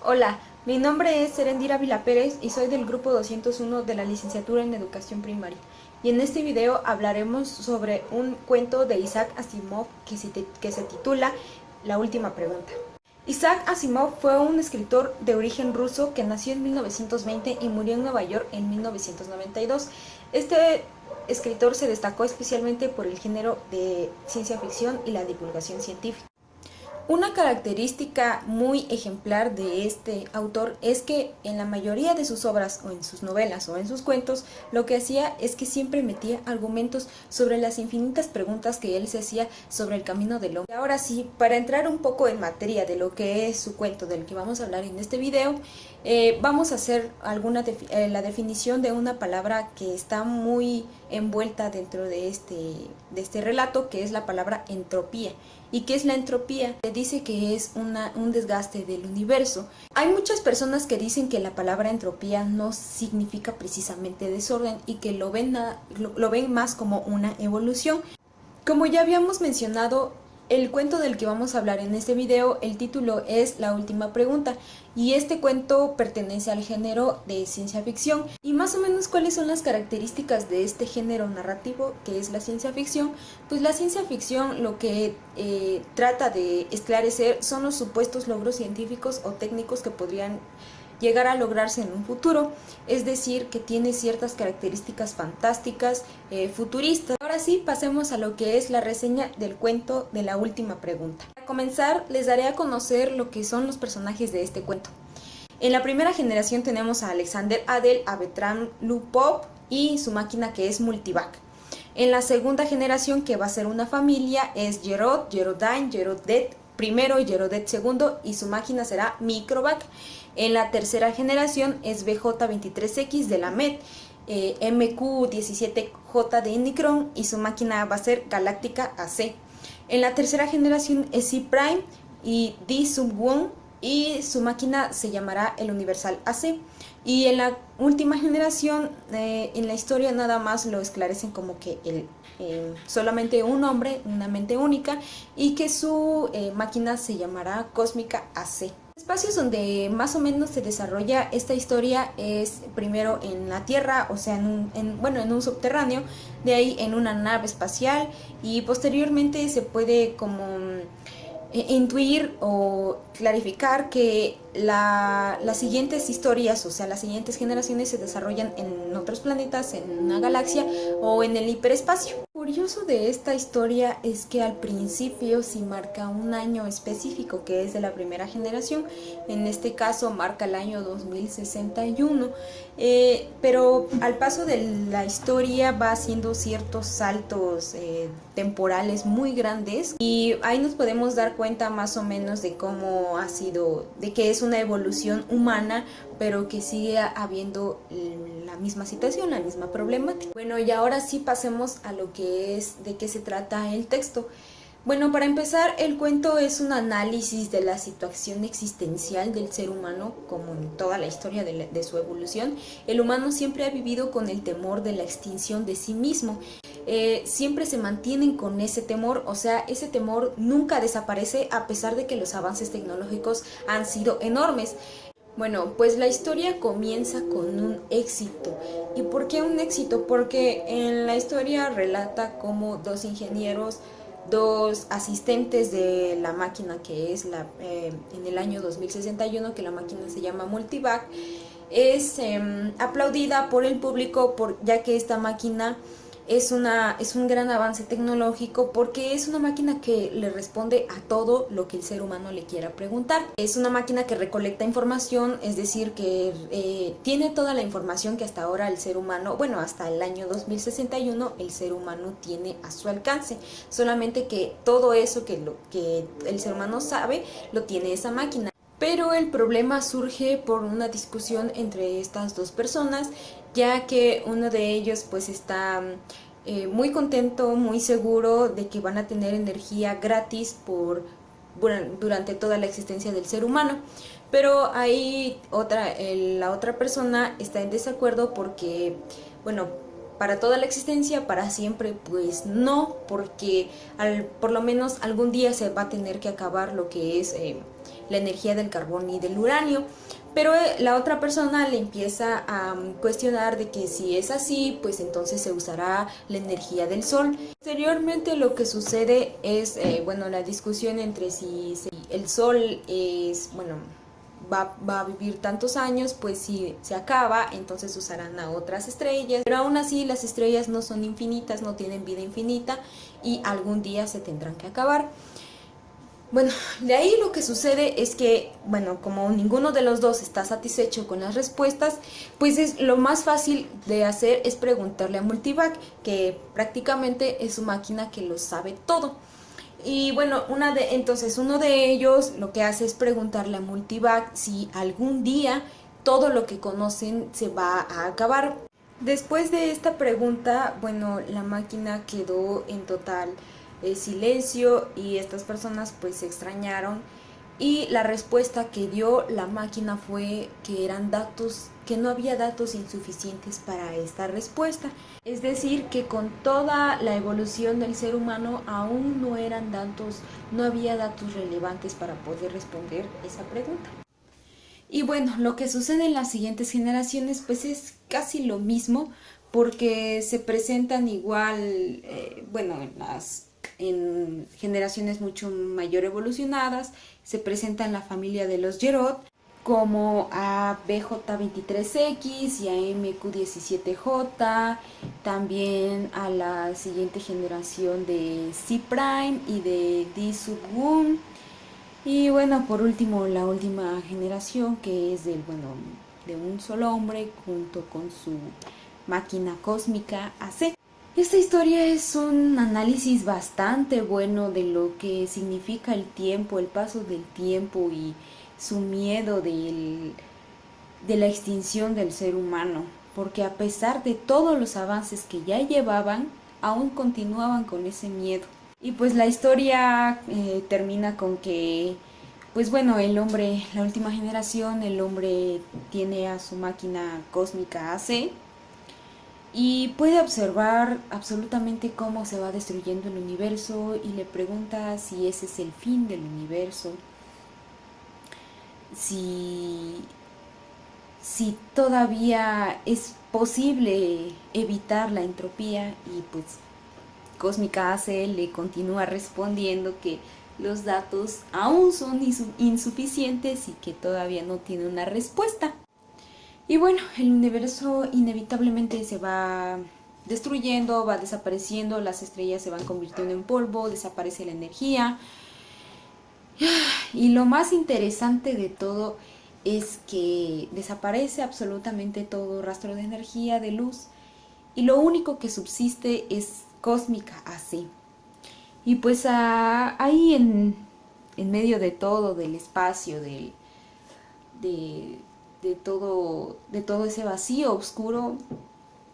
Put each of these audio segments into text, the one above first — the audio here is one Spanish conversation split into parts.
Hola, mi nombre es Serendira Vila Pérez y soy del grupo 201 de la licenciatura en Educación Primaria. Y en este video hablaremos sobre un cuento de Isaac Asimov que se titula La última pregunta. Isaac Asimov fue un escritor de origen ruso que nació en 1920 y murió en Nueva York en 1992. Este escritor se destacó especialmente por el género de ciencia ficción y la divulgación científica. Una característica muy ejemplar de este autor es que en la mayoría de sus obras o en sus novelas o en sus cuentos lo que hacía es que siempre metía argumentos sobre las infinitas preguntas que él se hacía sobre el camino del hombre. Y ahora sí, para entrar un poco en materia de lo que es su cuento del que vamos a hablar en este video, vamos a hacer la definición de una palabra que está muy envuelta dentro de este relato, que es la palabra entropía. ¿Y qué es la entropía? Se dice que es un desgaste del universo. Hay muchas personas que dicen que la palabra entropía no significa precisamente desorden y que lo ven más como una evolución. Como ya habíamos mencionado, el cuento del que vamos a hablar en este video, el título es La última pregunta, y este cuento pertenece al género de ciencia ficción. Y más o menos, ¿cuáles son las características de este género narrativo que es la ciencia ficción? Pues la ciencia ficción lo que trata de esclarecer son los supuestos logros científicos o técnicos que podrían llegar a lograrse en un futuro, es decir, que tiene ciertas características fantásticas, futuristas. Ahora sí, pasemos a lo que es la reseña del cuento de La última pregunta. Para comenzar, les daré a conocer lo que son los personajes de este cuento. En la primera generación tenemos a Alexander Adel, a Bertrand Lupop y su máquina, que es Multivac. En la segunda generación, que va a ser una familia, es Gerodine, Gerodet primero y Gerodet segundo, y su máquina será Microvac. En la tercera generación es BJ23X de la MED, MQ17J de Unicron, y su máquina va a ser Galáctica AC. En la tercera generación es C-Prime y D-Sub-1, y su máquina se llamará el Universal AC. Y en la última generación, en la historia nada más lo esclarecen como que solamente un hombre, una mente única, y que su máquina se llamará Cósmica AC. Espacios donde más o menos se desarrolla esta historia es primero en la Tierra, o sea, en un subterráneo, de ahí en una nave espacial, y posteriormente se puede como intuir o clarificar que las siguientes historias, o sea, las siguientes generaciones se desarrollan en otros planetas, en una galaxia o en el hiperespacio. Lo curioso de esta historia es que al principio sí marca un año específico, que es de la primera generación. En este caso marca el año 2061, pero al paso de la historia va haciendo ciertos saltos temporales muy grandes, y ahí nos podemos dar cuenta más o menos de cómo ha sido, de que es una evolución humana, pero que sigue habiendo la misma situación, la misma problemática. Bueno, y ahora sí pasemos a lo que es de qué se trata el texto. Bueno, para empezar, el cuento es un análisis de la situación existencial del ser humano, como en toda la historia de su evolución. El humano siempre ha vivido con el temor de la extinción de sí mismo. Siempre se mantienen con ese temor, o sea, ese temor nunca desaparece a pesar de que los avances tecnológicos han sido enormes. Bueno, pues la historia comienza con un éxito. ¿Y por qué un éxito? Porque en la historia relata cómo dos ingenieros, dos asistentes de la máquina, que es en el año 2061, que la máquina se llama Multivac, es aplaudida por el público ya que esta máquina es un gran avance tecnológico, porque es una máquina que le responde a todo lo que el ser humano le quiera preguntar. Es una máquina que recolecta información, es decir, que tiene toda la información que hasta ahora el ser humano, bueno, hasta el año 2061, el ser humano tiene a su alcance. Solamente que todo eso que el ser humano sabe, lo tiene esa máquina. Pero el problema surge por una discusión entre estas dos personas, ya que uno de ellos pues está muy contento, muy seguro de que van a tener energía gratis durante toda la existencia del ser humano. Pero ahí la otra persona está en desacuerdo porque, bueno, para toda la existencia, para siempre, pues no, porque por lo menos algún día se va a tener que acabar lo que es la energía del carbón y del uranio. Pero la otra persona le empieza a cuestionar de que si es así, pues entonces se usará la energía del sol. Posteriormente lo que sucede es, bueno, la discusión entre si el sol es, bueno, va a vivir tantos años, pues si se acaba, entonces usarán a otras estrellas. Pero aún así las estrellas no son infinitas, no tienen vida infinita y algún día se tendrán que acabar. Bueno, de ahí lo que sucede es que, bueno, como ninguno de los dos está satisfecho con las respuestas, pues lo más fácil de hacer es preguntarle a Multivac, que prácticamente es su máquina que lo sabe todo. Y bueno, entonces uno de ellos lo que hace es preguntarle a Multivac si algún día todo lo que conocen se va a acabar. Después de esta pregunta, bueno, la máquina quedó en total silencio y estas personas pues se extrañaron y la respuesta que dio la máquina fue que no había datos insuficientes para esta respuesta. Es decir, que con toda la evolución del ser humano aún no había datos relevantes para poder responder esa pregunta. Y bueno, lo que sucede en las siguientes generaciones pues es casi lo mismo, porque se presentan igual, bueno, en generaciones mucho mayor evolucionadas, se presenta en la familia de los Gerod, como a BJ23X y a MQ17J, también a la siguiente generación de C' y de D-1. Y bueno, por último, la última generación, que es de un solo hombre junto con su máquina cósmica AC. Esta historia es un análisis bastante bueno de lo que significa el tiempo, el paso del tiempo y su miedo de la extinción del ser humano, porque a pesar de todos los avances que ya llevaban, aún continuaban con ese miedo. Y pues la historia termina con que, pues bueno, el hombre, la última generación, el hombre tiene a su máquina cósmica AC y puede observar absolutamente cómo se va destruyendo el universo y le pregunta si ese es el fin del universo, si todavía es posible evitar la entropía, y pues Cósmica AC le continúa respondiendo que los datos aún son insuficientes y que todavía no tiene una respuesta. Y bueno, el universo inevitablemente se va destruyendo, va desapareciendo, las estrellas se van convirtiendo en polvo, desaparece la energía. Y lo más interesante de todo es que desaparece absolutamente todo rastro de energía, de luz, y lo único que subsiste es Cósmica AC. Y pues ahí en medio de todo, del espacio, de todo ese vacío oscuro,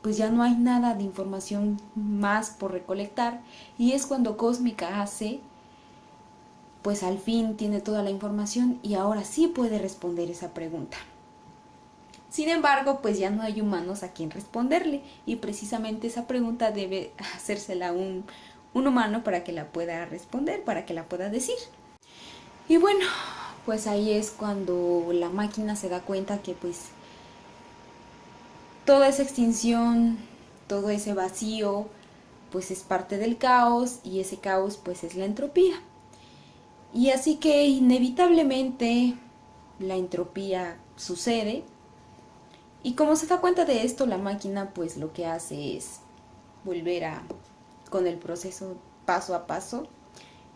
pues ya no hay nada de información más por recolectar, y es cuando Cósmica AC pues al fin tiene toda la información y ahora sí puede responder esa pregunta. Sin embargo, pues ya no hay humanos a quien responderle, y precisamente esa pregunta debe hacérsela un humano para que la pueda responder, para que la pueda decir. Y bueno, pues ahí es cuando la máquina se da cuenta que pues toda esa extinción, todo ese vacío, pues es parte del caos, y ese caos pues es la entropía. Y así que inevitablemente la entropía sucede, y como se da cuenta de esto, la máquina pues lo que hace es volver con el proceso paso a paso,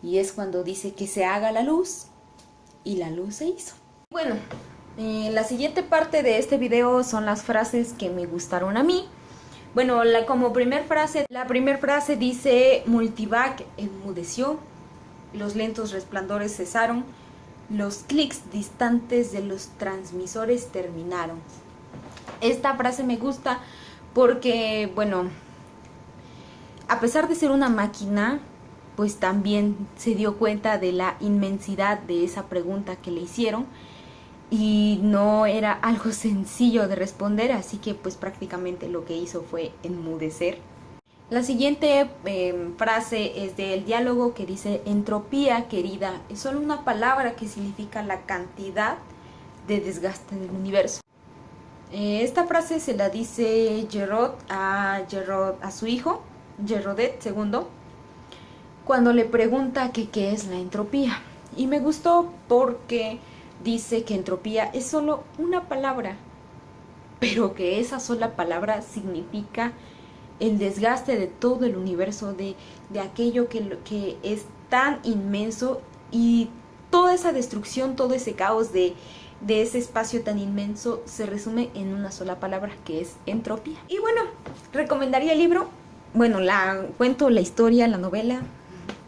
y es cuando dice que se haga la luz, y la luz se hizo. Bueno, la siguiente parte de este video son las frases que me gustaron a mí. Bueno, la primera frase dice: Multivac enmudeció, los lentos resplandores cesaron, los clics distantes de los transmisores terminaron. Esta frase me gusta porque, bueno, a pesar de ser una máquina, pues también se dio cuenta de la inmensidad de esa pregunta que le hicieron, y no era algo sencillo de responder, así que pues prácticamente lo que hizo fue enmudecer. La siguiente frase es del diálogo que dice: entropía, querida, es solo una palabra que significa la cantidad de desgaste del universo. Esta frase se la dice Gerard a su hijo, Gerodet II, cuando le pregunta que qué es la entropía. Y me gustó porque dice que entropía es solo una palabra, pero que esa sola palabra significa el desgaste de todo el universo, de aquello que es tan inmenso, y toda esa destrucción, todo ese caos de ese espacio tan inmenso se resume en una sola palabra, que es entropía. Y bueno, recomendaría el libro, bueno, la historia, la novela,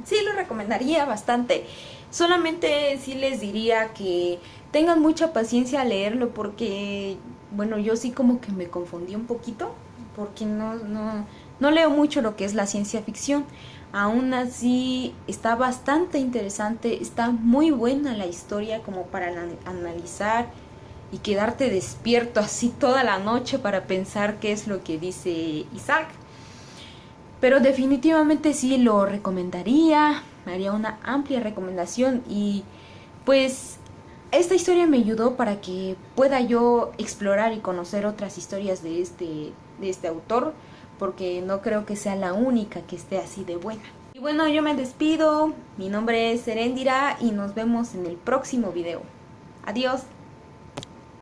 sí lo recomendaría bastante. Solamente sí les diría que tengan mucha paciencia a leerlo, porque, bueno, yo sí como que me confundí un poquito, porque no leo mucho lo que es la ciencia ficción. Aún así está bastante interesante, está muy buena la historia como para analizar y quedarte despierto así toda la noche para pensar qué es lo que dice Isaac. Pero definitivamente sí lo recomendaría, me haría una amplia recomendación. Y pues esta historia me ayudó para que pueda yo explorar y conocer otras historias de este autor, porque no creo que sea la única que esté así de buena. Y bueno, yo me despido, mi nombre es Serendira y nos vemos en el próximo video. Adiós.